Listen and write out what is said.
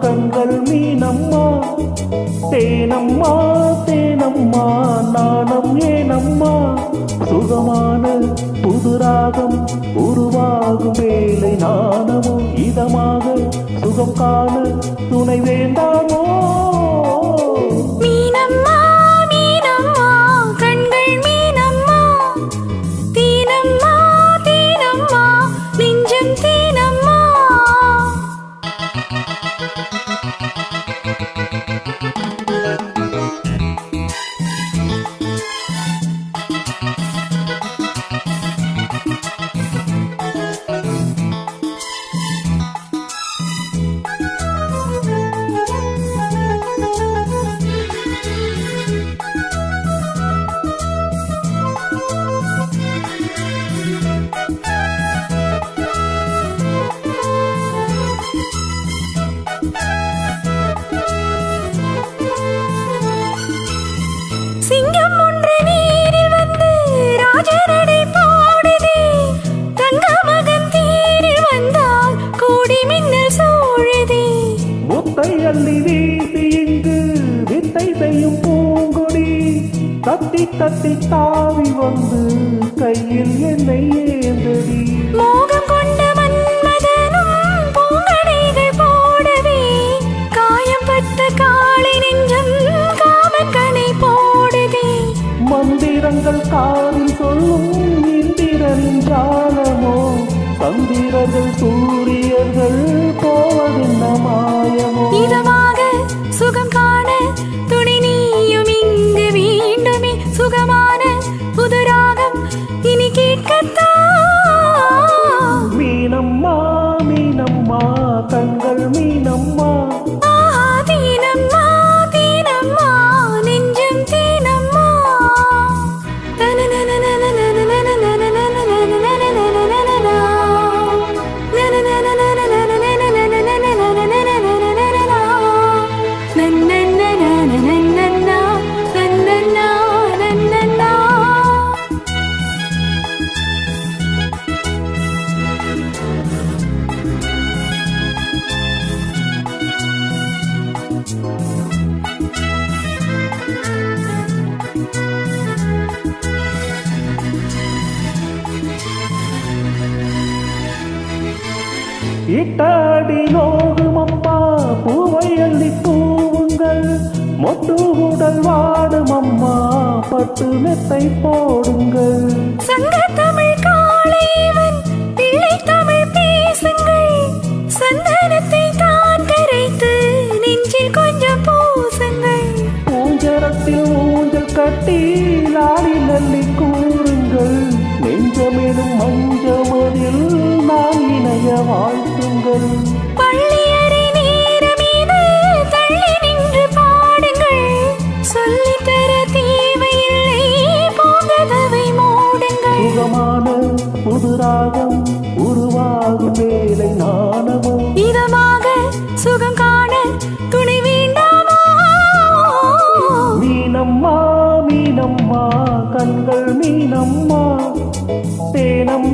கண்கள் மீனம்மா தேனம்மா தேனம்மா நாணம் ஏனம்மா சுகமான புதுராகம் உருவாகும் வேலை நாணமோ இதமாக சுகம் காண துணை வேண்டாமோ மீனம்மா மீனம்மா கண்கள் மீனம்மா தீனம்மா தீனம்மா நெஞ்சம் தீனம்மா சிங்கம் ஒன்று நீரில் வந்து ராஜரடை போடுதே தங்க மகன் தீரில் வந்தால் கூடி மின்னல் சூழுதே முத்தை அள்ளி வீசி இங்கு வித்தை செய்யும் பூங்கொடி தத்தி தத்தி தாவி வந்து கையில் என்னை ஏந்தடி மோகம் கொண்ட மன்மதனும் பூங்கடைகள் போடவே காயம்பட்ட காளை நெஞ்சம் காமக்கணை போடுதே மந்திரங்கள் காதில் சொல்லும் இந்திரனின் ஜாலமோ சந்திரர்கள் சூரியர்கள் போவதென்ன மாயமோ இதமாக சுகம் காண துணை நீயும் இங்கு வேண்டுமே சுகமான புதுராகம் இனி கேட்கத்தான் மீனம்மா மீனம்மா கண்கள் மீனம்மா ஆஹா தீனம்மா தீனம்மா நெஞ்சம் தீனம்மா இட்டாடி நோகும் அம்மா பூவை அள்ளி பூவுங்கள் மொட்டு உடல் வாடும் அம்மா பட்டு மெத்தை போடுங்கள் சங்க தமிழ் காளைவன் பிள்ளை தமிழ் பேசுங்கள் சந்தனத்தை தான் கரைத்து நெஞ்சில் கொஞ்சம் பூசுங்கள் பூஞ்சரத்தில் ஊஞ்சல் கட்டி லாடி நல்லி கூறுங்கள் நெஞ்சமெனும் மஞ்சமதில் நான் இணைய வாழ்த்துங்கள் பள்ளியறை நேரம் இது தள்ளி நின்று பாடுங்கள் சொல்லித்தர தேவையில்லை போகதவை மூடுங்கள் சுகமான புதுராகம் உருவாகும் வேலை நாணமோ இதமாக சுகம் காண துணை வேண்டாமோ மீனம்மா மீனம்மா கண்கள் மீனம்மா தேனம்மா